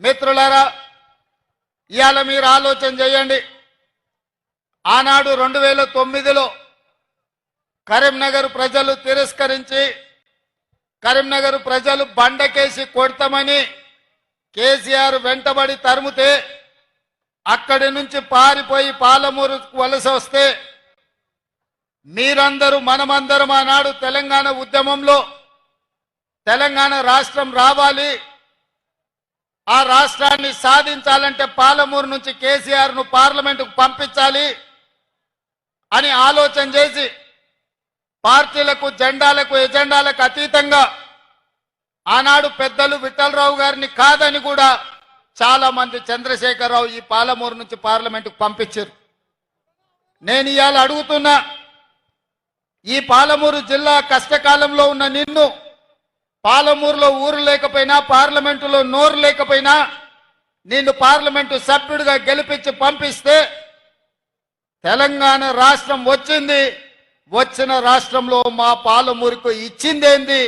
మిత్రులారా ఇవాళ మీరు ఆలోచన చేయండి. ఆనాడు 2009లో కరీంనగర్ ప్రజలు తిరస్కరించి కరీంనగర్ ప్రజలు బండకేసి కొడతామని కేసీఆర్ వెంటబడి తరుముతే అక్కడి నుంచి పారిపోయి పాలమూరు వలస వస్తే మీరందరూ మనమందరం ఆనాడు తెలంగాణ ఉద్యమంలో తెలంగాణ రాష్ట్రం రావాలి, ఆ రాష్ట్రాన్ని సాధించాలంటే పాలమూరు నుంచి కేసీఆర్ను పార్లమెంటుకు పంపించాలి అని ఆలోచన చేసి పార్టీలకు జెండాలకు ఎజెండాలకు అతీతంగా ఆనాడు పెద్దలు విఠలరావు గారిని కాదని కూడా చాలా మంది చంద్రశేఖరరావు ఈ పాలమూరు నుంచి పార్లమెంటుకు పంపించారు. నేను ఇవాళ అడుగుతున్నా, ఈ పాలమూరు జిల్లా కష్టకాలంలో ఉన్న నిన్ను పాలమూరులో ఊరు లేకపోయినా పార్లమెంటులో నోరు లేకపోయినా నిన్ను పార్లమెంటు సభ్యుడిగా గెలిపించి పంపిస్తే తెలంగాణ రాష్ట్రం వచ్చింది, వచ్చిన రాష్ట్రంలో మా పాలమూరుకు ఇచ్చిందేంది,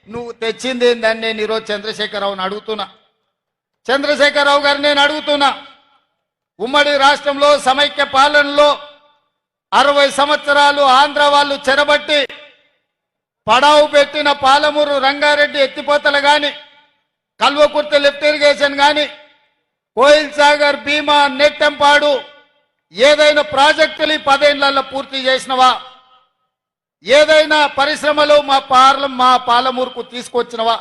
నువ్వు తెచ్చిందేంది అని నేను ఈరోజు చంద్రశేఖరరావుని అడుగుతున్నా. చంద్రశేఖరరావు గారు నేను అడుగుతున్నా, ఉమ్మడి రాష్ట్రంలో సమైక్య పాలనలో 60 సంవత్సరాలు ఆంధ్ర వాళ్ళు చెరబట్టి పడావు పెట్టిన పాలమూరు రంగారెడ్డి ఎత్తిపోతలు కానీ, కల్వకుర్తి లిఫ్ట్ ఇరిగేషన్ కానీ, కోయిల్ సాగర్ భీమా నెట్టెంపాడు ఏదైనా ప్రాజెక్టులు 10 ఏళ్లలో పూర్తి చేసినవా? ఏదైనా పరిశ్రమలు మా పాలమూరుకు తీసుకొచ్చినవా?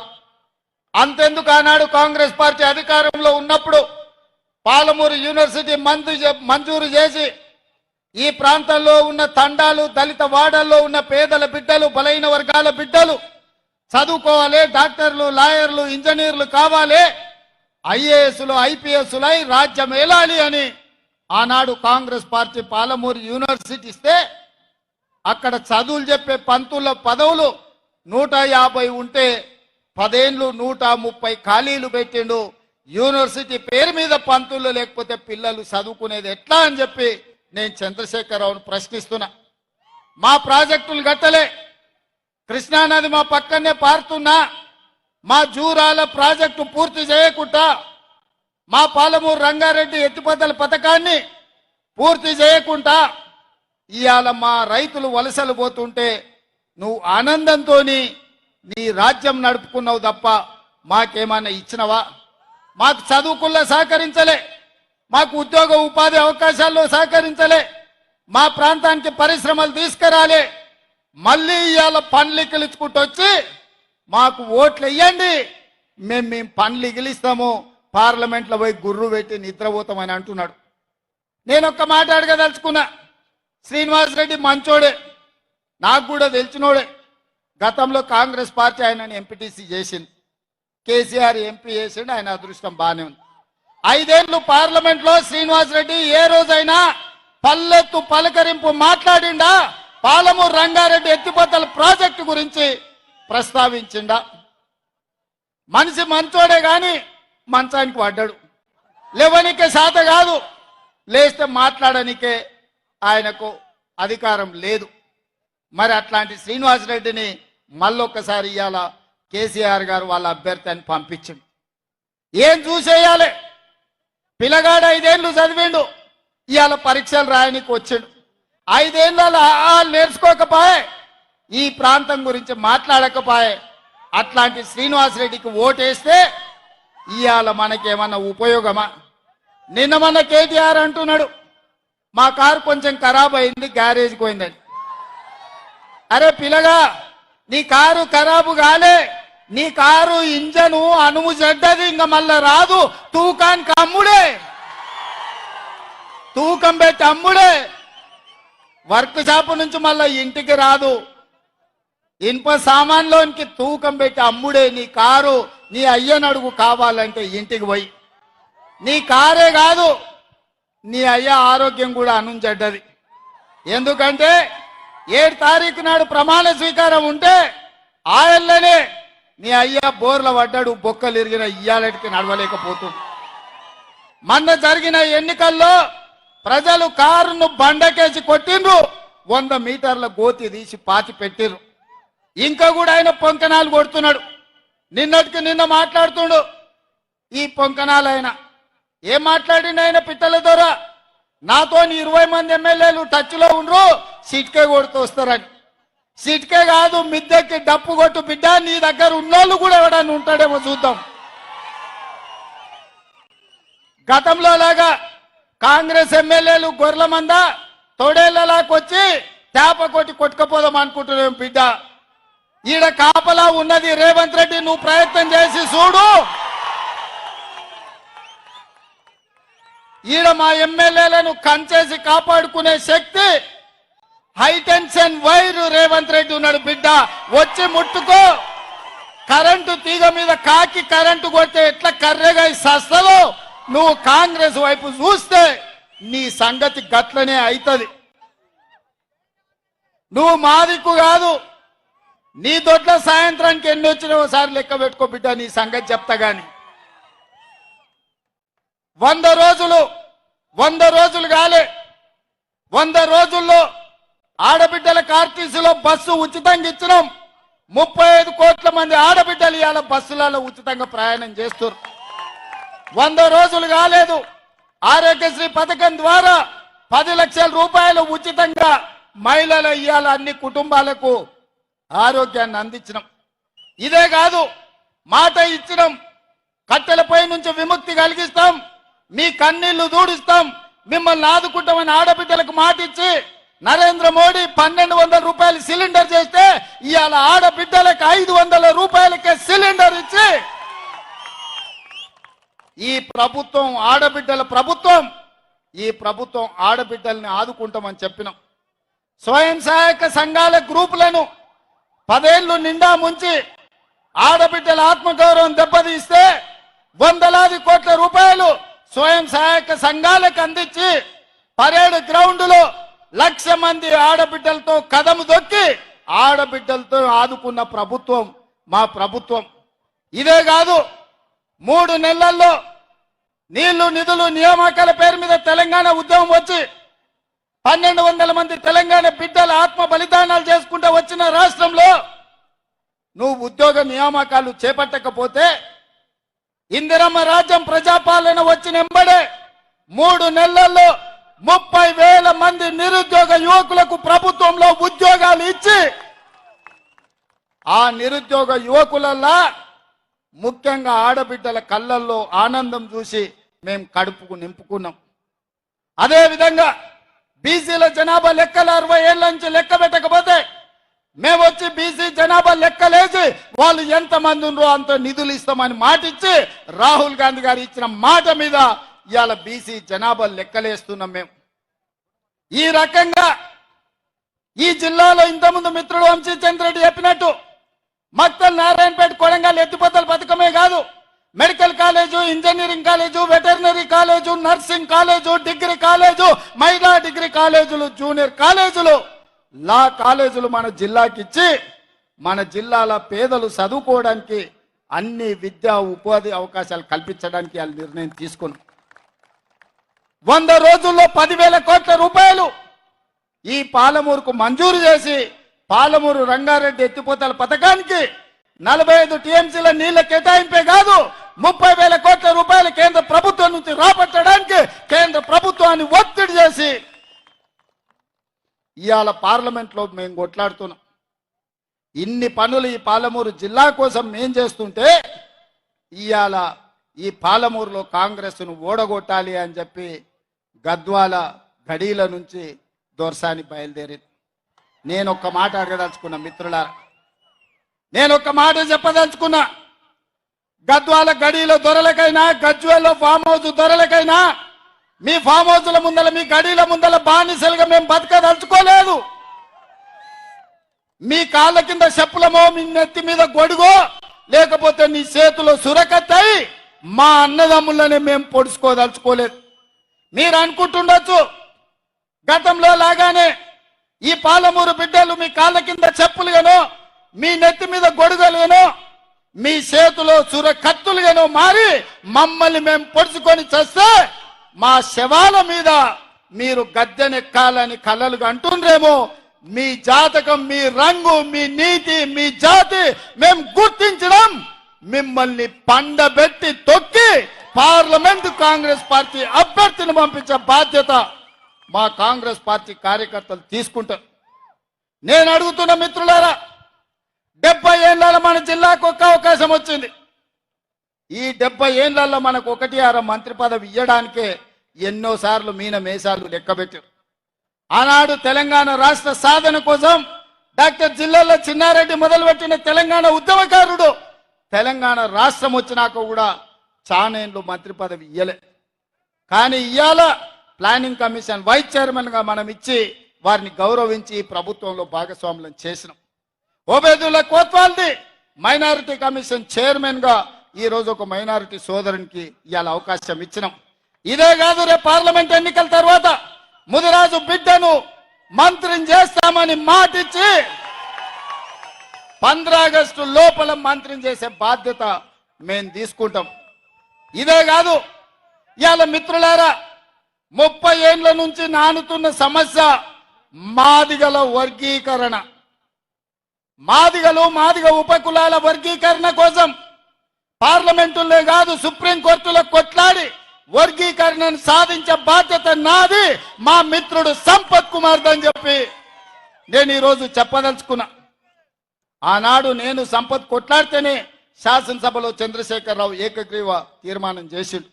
అంతెందుకు ఆనాడు కాంగ్రెస్ పార్టీ అధికారంలో ఉన్నప్పుడు పాలమూరు యూనివర్సిటీ మంజూరు చేసి ఈ ప్రాంతంలో ఉన్న తండాలు దళిత వాడల్లో ఉన్న పేదల బిడ్డలు బలైన వర్గాల బిడ్డలు చదువుకోవాలి, డాక్టర్లు లాయర్లు ఇంజనీర్లు కావాలి, ఐఏఎస్లు ఐపీఎస్లై రాజ్యం ఏలాలి అని ఆనాడు కాంగ్రెస్ పార్టీ పాలమూరు యూనివర్సిటీ ఇస్తే అక్కడ చదువులు చెప్పే పంతుల పదవులు 150 ఉంటే 10 ఏళ్ళు 130 ఖాళీలు పెట్టిండు. యూనివర్సిటీ పేరు మీద పంతులు లేకపోతే పిల్లలు చదువుకునేది ఎట్లా అని చెప్పి నేను చంద్రశేఖరరావును ప్రశ్నిస్తున్నా. మా ప్రాజెక్టులు గట్టలే, కృష్ణానది మా పక్కనే పారుతున్నా మా జూరాల ప్రాజెక్టు పూర్తి చేయకుండా మా పాలమూరు రంగారెడ్డి ఎత్తిపోతల పథకాన్ని పూర్తి చేయకుండా ఇవాళ మా రైతులు వలసలు పోతుంటే నువ్వు ఆనందంతో నీ రాజ్యం నడుపుకున్నావు తప్ప మాకేమన్నా ఇచ్చినవా? మాకు చదువుకుల్లో సహకరించలే, మాకు ఉద్యోగ ఉపాధి అవకాశాల్లో సహకరించలే, మా ప్రాంతానికి పరిశ్రమలు తీసుకురాలే. మళ్ళీ ఇవాళ పనులు ఇగిలించుకుంటూ వచ్చి మాకు ఓట్లు వేయండి, మేము పనులు ఇగిలిస్తాము, పార్లమెంట్లో పోయి గుర్రు పెట్టి నిద్రపోతామని అంటున్నాడు. నేను ఒక్క మాట అడగదలుచుకున్నా. శ్రీనివాసరెడ్డి మంచోడే, నాకు కూడా తెలిసినోడే. గతంలో కాంగ్రెస్ పార్టీ ఆయనని ఎంపీటీసీ చేసింది, కేసీఆర్ ఎంపీ చేసిండు, ఆయన అదృష్టం బాగానే ఉంది. 5 ఏళ్ళు పార్లమెంట్లో శ్రీనివాసరెడ్డి ఏ రోజైనా పల్లెత్తు పలకరింపు మాట్లాడిండా? పాలమూరు రంగారెడ్డి ఎత్తిపోతల ప్రాజెక్టు గురించి ప్రస్తావించిండా? మనిషి మంచోడే గాని మంచానికి పడ్డాడు. లేవనికే శాత కాదు, లేస్తే మాట్లాడనికే ఆయనకు అధికారం లేదు. మరి అట్లాంటి శ్రీనివాసరెడ్డిని మళ్ళొక్కసారి ఇవాళ కేసీఆర్ గారు వాళ్ళ అభ్యర్థి అని పంపించిండు. ఏం చూసేయాలి? పిల్లగాడు 5 ఏళ్ళు చదివిండు, ఇవాళ పరీక్షలు రాయనికి వచ్చిండు. 5 ఏళ్ళలో నేర్చుకోకపోయే, ఈ ప్రాంతం గురించి మాట్లాడకపోయే. అట్లాంటి శ్రీనివాసరెడ్డికి ఓటేస్తే ఇవాళ మనకేమన్నా ఉపయోగమా? నిన్న మన కేటీఆర్ అంటున్నాడు, మా కారు కొంచెం ఖరాబ్ అయింది, గ్యారేజ్కి పోయిందని. అరే పిల్లగా, నీ కారు ఖరాబు కాలే, నీ కారు ఇంజను అనుము చెడ్డది, ఇంకా మళ్ళా రాదు. తూకానికి అమ్ముడే, తూకం పెట్టి అమ్ముడే. వర్క్ షాప్ నుంచి మళ్ళా ఇంటికి రాదు. ఇనుప సామాన్లోనికి తూకం పెట్టి అమ్ముడే. నీ కారు నీ అయ్యనడుగు కావాలంటే ఇంటికి పోయి. నీ కారే కాదు, నీ అయ్య ఆరోగ్యం కూడా అనుంచెడ్డది. ఎందుకంటే 7 తారీఖు నాడు ప్రమాణ స్వీకారం ఉంటే ఆయననే నీ అయ్య బోర్ల పడ్డాడు, బొక్కలు ఇరిగిన ఇయ్యాలటికి నడవలేకపోతుంది. మొన్న జరిగిన ఎన్నికల్లో ప్రజలు కారును బండకేసి కొట్టిండ్రు, 100 మీటర్ల గోతి తీసి పాతి పెట్టిర్రు. ఇంకా కూడా ఆయన పొంకనాలు కొడుతున్నాడు. నిన్నటికి నిన్న మాట్లాడుతుండు ఈ పొంకనాలైన ఏం మాట్లాడిండు ఆయన పిట్టల ద్వారా నాతో 20 మంది ఎమ్మెల్యేలు టచ్ లో ఉండ్రు సిట్కే కొడుతూ వస్తారని. సిట్కే కాదు మిద్దెకి డప్పు కొట్టు బిడ్డ, నీ దగ్గర ఉన్నోళ్ళు కూడా ఎవడన్నా ఉంటాడేమో చూద్దాం. గతంలో లాగా కాంగ్రెస్ ఎమ్మెల్యేలు గొర్రెల మంద తోడేళ్లలాకొచ్చి చేప కొట్టి కొట్టుకపోదాం అనుకుంటున్నాం బిడ్డ. ఈడ కాపలా ఉన్నది రేవంత్ రెడ్డి, నువ్వు ప్రయత్నం చేసి చూడు. ఈడ మా ఎమ్మెల్యేలను కంచేసి కాపాడుకునే శక్తి హైటెన్షన్ వైర్ రేవంత్ రెడ్డి ఉన్నాడు బిడ్డ. వచ్చి ముట్టుకో. కరెంటు తీగ మీద కాకి కరెంటు కొడితే ఎట్లా కర్రెగా సస్తలో నువ్వు కాంగ్రెస్ వైపు చూస్తే నీ సంగతి గట్లనే అవుతుంది. నువ్వు మాదిక్కు కాదు, నీ దొడ్ల సాయంత్రానికి ఎన్ని వచ్చినా ఒకసారి లెక్క పెట్టుకో బిడ్డ, నీ సంగతి చెప్తా గాని. 100 రోజులు కాలే, 100 రోజుల్లో ఆడబిడ్డలకు ఆర్టీసీలో బస్సు ఉచితంగా ఇచ్చినాం. 35 కోట్ల మంది ఆడబిడ్డలు ఇవాళ బస్సులలో ఉచితంగా ప్రయాణం చేస్తారు. 100 రోజులు కాలేదు, ఆరోగ్యశ్రీ పథకం ద్వారా 10 లక్షల రూపాయలు ఉచితంగా మహిళల ఇవాళ అన్ని కుటుంబాలకు ఆరోగ్యాన్ని అందించినాం. ఇదే కాదు, మాట ఇచ్చినాం, కట్టెలపై నుంచి విముక్తి కలిగిస్తాం, మీ కన్నీళ్లు దూడిస్తాం, మిమ్మల్ని ఆదుకుంటామని ఆడబిడ్డలకు మాట ఇచ్చి నరేంద్ర మోడీ 1200 రూపాయలు సిలిండర్ చేస్తే ఇవాళ ఆడబిడ్డలకు 500 రూపాయలకే సిలిండర్ ఇచ్చి ఈ ప్రభుత్వం ఆడబిడ్డల ప్రభుత్వం, ఈ ప్రభుత్వం ఆడబిడ్డల్ని ఆదుకుంటామని చెప్పినాం. స్వయం సహాయక సంఘాల గ్రూపులను 10 ఏళ్లు నిండా ముంచి ఆడబిడ్డల ఆత్మగౌరవం దెబ్బతీస్తే వందలాది కోట్ల రూపాయలు స్వయం సహాయక సంఘాలకు అందించి పరేడ్ గ్రౌండ్ లో 1,00,000 మంది ఆడబిడ్డలతో కదము దొక్కి ఆడబిడ్డలతో ఆదుకున్న ప్రభుత్వం మా ప్రభుత్వం. ఇదే కాదు, 3 నెలల్లో నీళ్లు నిధులు నియామకాల పేరు మీద తెలంగాణ ఉద్యమం వచ్చి 1,200 మంది తెలంగాణ బిడ్డల ఆత్మ బలిదానాలు చేసుకుంటూ వచ్చిన రాష్ట్రంలో నువ్వు ఉద్యోగ నియామకాలు చేపట్టకపోతే ఇందిరమ్మ రాజ్యం ప్రజాపాలన వచ్చిన ఎంబడే 3 నెలల్లో 30,000 మంది నిరుద్యోగ యువకులకు ప్రభుత్వంలో ఉద్యోగాలు ఇచ్చి ఆ నిరుద్యోగ యువకులల్లా ముఖ్యంగా ఆడబిడ్డల కళ్ళల్లో ఆనందం చూసి మేము కడుపుకు నింపుకున్నాం. అదేవిధంగా బీసీల జనాభా లెక్కలు 60 ఏళ్ల నుంచి లెక్క పెట్టకపోతే మేము వచ్చి బీసీ జనాభా లెక్కలేసి వాళ్ళు ఎంతమంది ఉన్నారో అంత నిధులు ఇస్తామని మాట ఇచ్చి రాహుల్ గాంధీ గారు ఇచ్చిన మాట మీద ఇవాళ బీసీ జనాభా లెక్కలేస్తున్నాం. మేము ఈ రకంగా ఈ జిల్లాలో ఇంతకుముందు మిత్రుడు వంశీచంద్రెడ్డి చెప్పినట్టు మక్తల్ నారాయణపేట కొడంగల్ ఎత్తిపోతల పథకమే కాదు, medical college, engineering college, veterinary college, nursing college, degree college, మహిళా డిగ్రీ కాలేజీలు, జూనియర్ కాలేజీలు, లా కాలేజీలు మన జిల్లాకి ఇచ్చి మన జిల్లాల పేదలు చదువుకోవడానికి అన్ని విద్యా ఉపాధి అవకాశాలు కల్పించడానికి వాళ్ళు నిర్ణయం తీసుకున్నాం. 100 రోజుల్లో 10,000 కోట్ల రూపాయలు ఈ పాలమూరుకు మంజూరు చేసి పాలమూరు రంగారెడ్డి ఎత్తిపోతల పథకానికి 45 టీఎంసీల నీళ్ల కేటాయింపే కాదు 30,000 కోట్ల రూపాయలు కేంద్ర ప్రభుత్వం నుంచి రాబట్టడానికి కేంద్ర ప్రభుత్వాన్ని ఒత్తిడి చేసి ఇవాళ పార్లమెంట్ లో మేము కొట్లాడుతున్నాం. ఇన్ని పనులు ఈ పాలమూరు జిల్లా కోసం మేం చేస్తుంటే ఇవాళ ఈ పాలమూరులో కాంగ్రెస్ ను ఓడగొట్టాలి అని చెప్పి గద్వాల గడీల నుంచి దొర్సాని బయలుదేరింది. నేను ఒక్క మాట అడగదలుచుకున్నా మిత్రులారా, నేను ఒక్క మాట చెప్పదలుచుకున్నా. గద్వాల గడీల దొరలకైనా గజ్వేల్లో ఫామ్ హౌస్ దొరలకైనా మీ ఫామ్ హౌస్ల ముందల మీ గడీల ముందల బానిసలుగా మేము బతకదలుచుకోలేదు. మీ కాళ్ళ కింద చెప్పులమో, మీ నెత్తి మీద గొడుగో, లేకపోతే నీ చేతిలో సురకత్తాయి మా అన్నదమ్ములనే మేము పొడుచుకోదలుచుకోలేదు. మీరు అనుకుంటుండొచ్చు గతంలో లాగానే ఈ పాలమూరు బిడ్డలు మీ కాళ్ళ కింద చెప్పులుగానో, మీ నెత్తి మీద గొడుగలుగానో, మీ చేతిలో సురకత్తులుగానో మారి మమ్మల్ని మేము పొడుచుకొని చేస్తే మా శవాల మీద మీరు గద్దెనెక్కాలని కలలుగా అంటుండ్రేమో. మీ జాతకం, మీ రంగు, మీ నీతి, మీ జాతి మేము గుర్తించడం మిమ్మల్ని పండబెట్టి తొక్కి పార్లమెంట్ కాంగ్రెస్ పార్టీ అభ్యర్థిని పంపించే బాధ్యత మా కాంగ్రెస్ పార్టీ కార్యకర్తలు తీసుకుంటారు. నేను అడుగుతున్న మిత్రులారా, 70 ఏళ్ల మన జిల్లాకు ఒక్క అవకాశం వచ్చింది. ఈ 70 ఏళ్లలో మనకు 1-6 మంత్రి పదవి ఇవ్వడానికే ఎన్నోసార్లు మీన మేసాలు లెక్కబెట్టారు. ఆనాడు తెలంగాణ రాష్ట్ర సాధన కోసం డాక్టర్ జిల్లాలో చిన్నారెడ్డి మొదలుపెట్టిన తెలంగాణ ఉద్యమకారుడు తెలంగాణ రాష్ట్రం వచ్చినాక కూడా చానేళ్ళు మంత్రి పదవి ఇయ్యలే. కానీ ఇవాళ ప్లానింగ్ కమిషన్ వైస్ చైర్మన్గా మనం ఇచ్చి వారిని గౌరవించి ప్రభుత్వంలో భాగస్వాములను చేసినాం. ఓబేదుల్లా కోత్వాల్ది మైనారిటీ కమిషన్ చైర్మన్గా ఈరోజు ఒక మైనారిటీ సోదరునికి ఇవాళ అవకాశం ఇచ్చినాం. ఇదే కాదు, రేపు పార్లమెంట్ ఎన్నికల తర్వాత ముదిరాజు బిడ్డను మంత్రిని చేస్తామని మాటిచ్చి 15 ఆగస్టు లోపల మంత్రిని చేసే బాధ్యత మేము తీసుకుంటాం. ఇదే కాదు, ఇవాళ మిత్రులారా 30 ఏళ్ల నుంచి నానుతున్న సమస్య మాదిగల వర్గీకరణ. మాదిగ ఉపకులాల వర్గీకరణ కోసం పార్లమెంటులో కాదు సుప్రీంకోర్టులో కొట్లాడి వర్గీకరణను సాధించే బాధ్యత నాది, మా మిత్రుడు సంపత్ కుమార్ అని చెప్పి నేను ఈరోజు చెప్పదలుచుకున్నా. ఆనాడు నేను సంపత్ కొట్లాడితేనే శాసనసభలో చంద్రశేఖరరావు ఏకగ్రీవ తీర్మానం చేసిండు.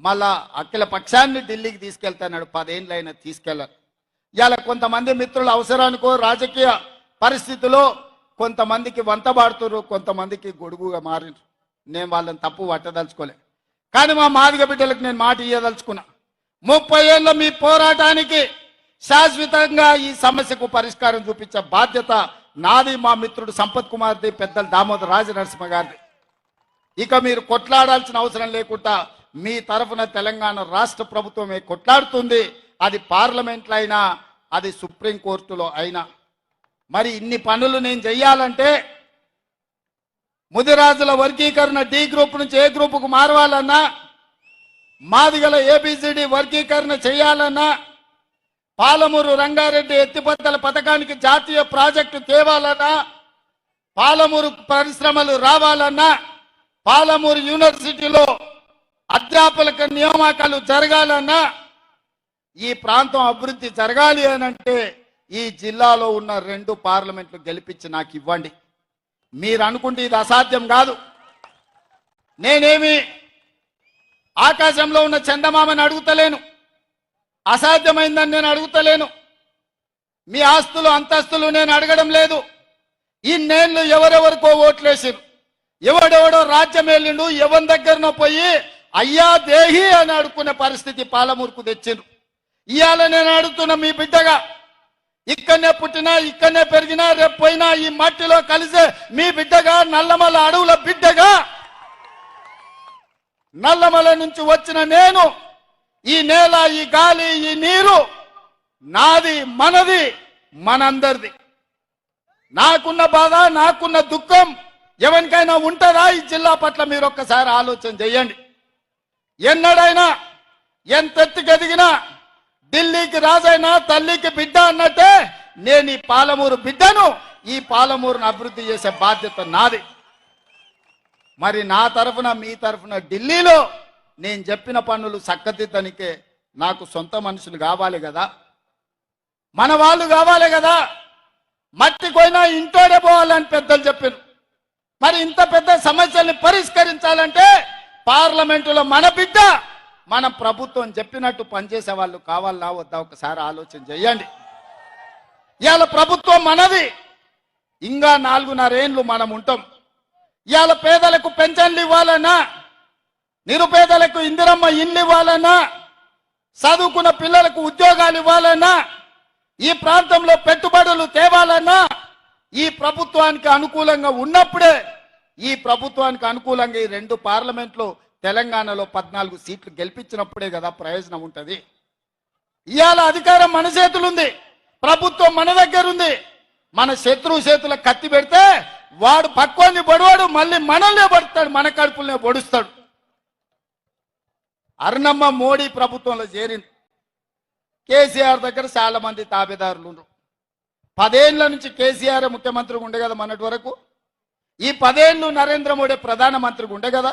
మళ్ళా అఖిల పక్షాన్ని ఢిల్లీకి తీసుకెళ్తాడు. 10 ఏళ్ళైనా తీసుకెళ్ళారు. ఇవాళ కొంతమంది మిత్రుల అవసరానికో రాజకీయ పరిస్థితిలో కొంతమందికి వంతబాడుతున్నారు, కొంతమందికి గొడుగుగా మారినారు. నేను వాళ్ళని తప్పు పట్టదలుచుకోలే. కానీ మా మాదిగ బిడ్డలకు నేను మాట ఇయ్యదలుచుకున్నా. 30 ఏళ్ళ మీ పోరాటానికి శాశ్వతంగా ఈ సమస్యకు పరిష్కారం చూపించే బాధ్యత నాది, మా మిత్రుడు సంపత్ కుమార్ది, పెద్దలు దామోదర్ రాజనరసింహ గారిది. ఇక మీరు కొట్లాడాల్సిన అవసరం లేకుండా మీ తరఫున తెలంగాణ రాష్ట్ర ప్రభుత్వమే కొట్లాడుతుంది. అది పార్లమెంట్లో అయినా, అది సుప్రీంకోర్టులో అయినా. మరి ఇన్ని పనులు నేను చెయ్యాలంటే ముదిరాజుల వర్గీకరణ డి గ్రూప్ నుంచి ఏ గ్రూపుకు మారవాలన్నా, మాదిగల ఏబిసిడి వర్గీకరణ చేయాలన్నా, పాలమూరు రంగారెడ్డి ఎత్తిపోతల పథకానికి జాతీయ ప్రాజెక్టు తేవాలన్నా, పాలమూరు పరిశ్రమలు రావాలన్నా, పాలమూరు యూనివర్సిటీలో అధ్యాపక నియామకాలు జరగాలన్నా, ఈ ప్రాంతం అభివృద్ధి జరగాలి అనంటే ఈ జిల్లాలో ఉన్న 2 పార్లమెంట్లు గెలిపించి నాకు ఇవ్వండి. మీరు అనుకుంటే ఇది అసాధ్యం కాదు. నేనేమి ఆకాశంలో ఉన్న చందమామని అడుగుతలేను, అసాధ్యమైందని నేను అడుగుతలేను. మీ ఆస్తులు అంతస్తులు నేను అడగడం లేదు. ఇన్నేళ్ళు ఎవరెవరికో ఓట్లేసారు, ఎవడెవడో రాజ్యం వెళ్ళిండు, ఎవరి దగ్గరనో పోయి అయ్యా దేహి అని అడుక్కునే పరిస్థితి పాలమూరుకు తెచ్చిండ్రు. ఇవాళ నేను అడుగుతున్న మీ బిడ్డగా, ఇక్కడనే పుట్టినా ఇక్కడనే పెరిగినా రేపు పోయినా ఈ మట్టిలో కలిసే మీ బిడ్డగా, నల్లమల అడవుల బిడ్డగా, నల్లమల నుంచి వచ్చిన నేను ఈ నేల, ఈ గాలి, ఈ నీరు నాది, మనది, మనందరిది. నాకున్న బాధ, నాకున్న దుఃఖం ఎవరికైనా ఉంటుందా ఈ జిల్లా పట్ల? మీరు ఒక్కసారి ఆలోచన చేయండి. ఎన్నడైనా ఎంతెత్తుకు ఎదిగినా ఢిల్లీకి రాజైనా తల్లికి బిడ్డ అన్నట్టే నేను ఈ పాలమూరు బిడ్డను, ఈ పాలమూరును అభివృద్ధి చేసే బాధ్యత నాది. మరి నా తరఫున మీ తరఫున ఢిల్లీలో నేను చెప్పిన పనులు చక్కదిద్దనికే నాకు సొంత మనుషులు కావాలి కదా, మన వాళ్ళు కావాలి కదా. మట్టి పోయినా ఇంటోడే పోవాలని పెద్దలు చెప్పారు. మరి ఇంత పెద్ద సమస్యల్ని పరిష్కరించాలంటే పార్లమెంటులో మన బిడ్డ, మన ప్రభుత్వం చెప్పినట్టు పనిచేసే వాళ్ళు కావాలా వద్దా ఒకసారి ఆలోచన చేయండి. ఇవాళ ప్రభుత్వం మనది, ఇంకా 4.5 ఏళ్ళు మనం ఉంటాం. ఇవాళ పేదలకు పెన్షన్లు ఇవ్వాలన్నా, నిరుపేదలకు ఇందిరమ్మ ఇల్లు ఇవ్వాలన్నా, చదువుకున్న పిల్లలకు ఉద్యోగాలు ఇవ్వాలన్నా, ఈ ప్రాంతంలో పెట్టుబడులు తేవాలన్నా ఈ ప్రభుత్వానికి అనుకూలంగా ఉన్నప్పుడే, ఈ ప్రభుత్వానికి అనుకూలంగా ఈ 2 పార్లమెంట్లో తెలంగాణలో 14 సీట్లు గెలిపించినప్పుడే కదా ప్రయోజనం ఉంటుంది. ఇవాళ అధికారం మన చేతులుంది, ప్రభుత్వం మన దగ్గర ఉంది. మన శత్రువు చేతుల కత్తి పెడితే వాడు పక్వాన్ని పడివాడు మళ్ళీ మనల్నే పడుతాడు, మన కడుపులనే పొడుస్తాడు. అరుణమ్మ మోడీ ప్రభుత్వంలో చేరింది. కేసీఆర్ దగ్గర చాలా మంది తాబేదారులు ఉన్నారు. 10 ఏళ్ల నుంచి కేసీఆర్ ముఖ్యమంత్రిగా ఉండే కదా మొన్నటి వరకు. ఈ 10 ఏళ్ళు నరేంద్ర మోడీ ప్రధానమంత్రిగా ఉండే కదా.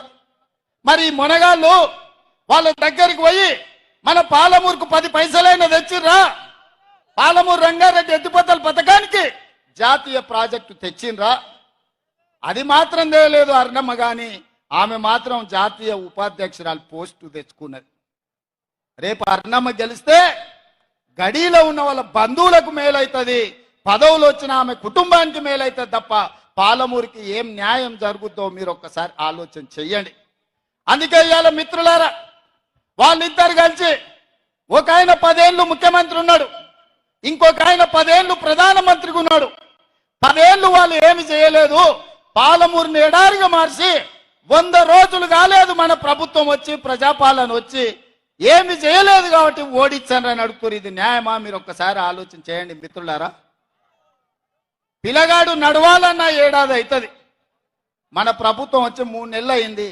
మరి ఈ మొనగాళ్ళు వాళ్ళ దగ్గరికి పోయి మన పాలమూరుకు 10 పైసలైనా తెచ్చిర్రా, పాలమూరు రంగారెడ్డి ఎత్తిపోతల పథకానికి జాతీయ ప్రాజెక్టు తెచ్చిండ్రా? అది మాత్రం తెలియలేదు అర్ణమ్మ, గాని ఆమె మాత్రం జాతీయ ఉపాధ్యక్షురాలు పోస్టు తెచ్చుకున్నది. రేపు అర్ణమ్మ గెలిస్తే గడిలో ఉన్న వాళ్ళ బంధువులకు మేలైతుంది, పదవులు వచ్చిన ఆమె కుటుంబానికి మేలైతుంది తప్ప పాలమూరుకి ఏం న్యాయం జరుగుద్దో మీరు ఒక్కసారి ఆలోచన చెయ్యండి. అందుకే ఇవాళ మిత్రులారా, వాళ్ళిద్దరు కలిసి ఒక ఆయన 10 ఏళ్ళు ముఖ్యమంత్రి ఉన్నాడు, ఇంకొక ఆయన 10 ఏళ్ళు ప్రధానమంత్రిగా ఉన్నాడు. 10 ఏళ్ళు వాళ్ళు ఏమి చేయలేదు, పాలమూరుని ఎడారిగా మార్చి 100 రోజులు కాలేదు మన ప్రభుత్వం వచ్చి, ప్రజాపాలన వచ్చి ఏమి చేయలేదు కాబట్టి ఓడించారని అడుగుతారు. ఇది న్యాయమా? మీరు ఒక్కసారి ఆలోచన చేయండి మిత్రులారా. పిల్లగాడు నడవాలన్నా ఏడాది అవుతుంది. మన ప్రభుత్వం వచ్చి 3 నెలలు అయింది,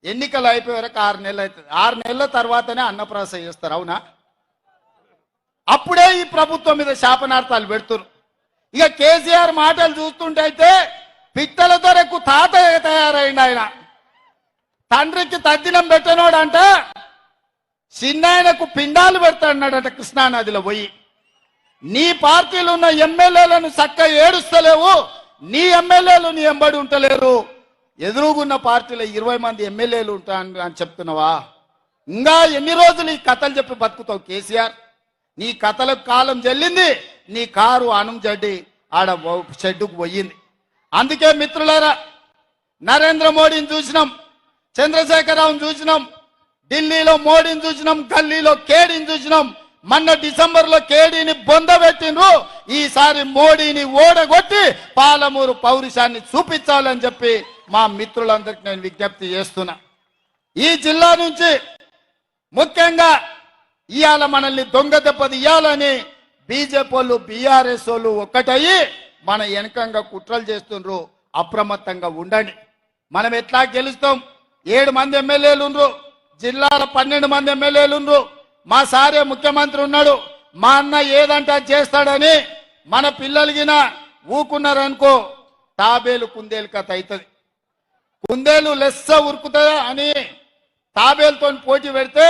ఎన్నికలు అయిపోయే వరకు 6 నెలలు అవుతుంది. 6 నెలల తర్వాతనే అన్నప్రాస చేస్తారు, అవునా? అప్పుడే ఈ ప్రభుత్వం మీద శాపనార్థాలు పెడుతున్నారు. ఇక కేసీఆర్ మాటలు చూస్తుంటే అయితే పిట్టలతో ఎక్కువ తాతయ్య తయారైంది. ఆయన తండ్రికి తద్దినం పెట్టనోడంట, చిన్నాయనకు పిండాలు పెడతాడట కృష్ణానదిలో పోయి. నీ పార్టీలో ఉన్న ఎమ్మెల్యేలను చక్కగా ఏడుస్తలేవు, నీ ఎమ్మెల్యేలు నీ ఎంబడి ఉంటలేరు, ఎదురుగున్న పార్టీలో 20 మంది ఎమ్మెల్యేలు ఉంటాను అని చెప్తున్నావా? ఇంకా ఎన్ని రోజులు ఈ కథలు చెప్పి బతుకుతావు కేసీఆర్? నీ కథలకు కాలం చెల్లింది, నీ కారు అణం జడ్డి ఆడ షెడ్డుకు పోయింది. అందుకే మిత్రులారా, నరేంద్ర మోడీని చూసినాం, చంద్రశేఖరరావుని చూసినాం, ఢిల్లీలో మోడీని చూసినాం, గల్లీలో కేడీని చూసినాం. మొన్న డిసెంబర్లో కేడీని బొందబెట్టిండ్రు. ఈసారి మోడీని ఓడగొట్టి పాలమూరు పౌరుషాన్ని చూపించాలని చెప్పి మా మిత్రులందరికీ నేను విజ్ఞప్తి చేస్తున్నా. ఈ జిల్లా నుంచి ముఖ్యంగా ఇవాళ మనల్ని దొంగ దెబ్బతీయాలని బీజేపీ వాళ్ళు, బీఆర్ఎస్ వాళ్ళు ఒక్కటయ్యి మన వెనకంగా కుట్రలు చేస్తుండ్రు. అప్రమత్తంగా ఉండండి. మనం ఎట్లా గెలుస్తాం? 7 మంది ఎమ్మెల్యేలు ఉండ్రు, జిల్లాల 12 మంది ఎమ్మెల్యేలు ఉండ్రు. మా సారే ముఖ్యమంత్రి ఉన్నాడు, మా అన్న ఏదంటే చేస్తాడని మన పిల్లలగిన ఊకున్నారనుకో, తాబేలు కుందేలు కథ అవుతుంది. కుందేలు లెస్స ఉరుకుతుందా అని తాబేలుతో పోటీ పెడితే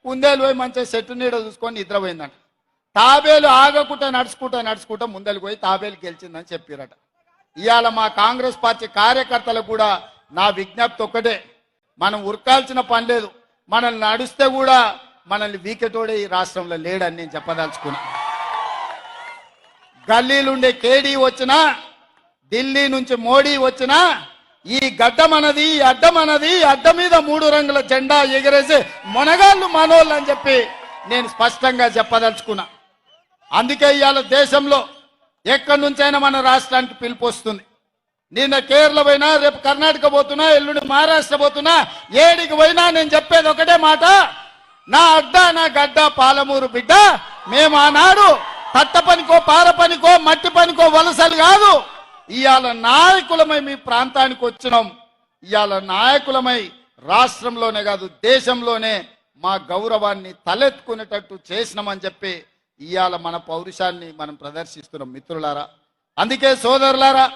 కుందేలు పోయి మంచిగా చెట్టు నీడ చూసుకొని నిద్రపోయిందంట. తాబేలు ఆగకుండా నడుచుకుంటా ముందరికి పోయి తాబేలు గెలిచిందని చెప్పారట. ఇవాళ మా కాంగ్రెస్ పార్టీ కార్యకర్తలకు కూడా నా విజ్ఞప్తి ఒక్కటే, మనం ఉరకాల్సిన పని లేదు. మనల్ని నడిస్తే కూడా మనల్ని వీకెటోడే ఈ రాష్ట్రంలో లేడని నేను చెప్పదలుచుకున్నా. గల్లీలుండే కేడీ వచ్చినా, ఢిల్లీ నుంచి మోడీ వచ్చినా, ఈ గడ్డ మనది, ఈ అడ్డ మనది, అడ్డ మీద 3 రంగుల జెండా ఎగరేసే మొనగాళ్ళు మనోళ్ళు అని చెప్పి నేను స్పష్టంగా చెప్పదలుచుకున్నా. అందుకే ఇవాళ దేశంలో ఎక్కడి నుంచైనా మన రాష్ట్రానికి పిలుపు వస్తుంది. నిన్న కేరళ పోయినా, రేపు కర్ణాటక పోతున్నా, ఎల్లుండి మహారాష్ట్ర పోతున్నా, ఏడికి పోయినా నేను చెప్పేది ఒకటే మాట, నా అడ్డ నా గడ్డ పాలమూరు బిడ్డ. మేము ఆనాడు తట్ట పనికో, పార పనికో, మట్టి పనికో వలసలు కాదు, ఇవాళ నాయకులమై మీ ప్రాంతానికి వచ్చినాం. ఇవాళ నాయకులమై రాష్ట్రంలోనే కాదు దేశంలోనే మా గౌరవాన్ని తలెత్తుకునేటట్టు చేసినామని చెప్పి ఇవాళ మన పౌరుషాన్ని మనం ప్రదర్శిస్తున్నాం మిత్రులారా. అందుకే సోదరులారా,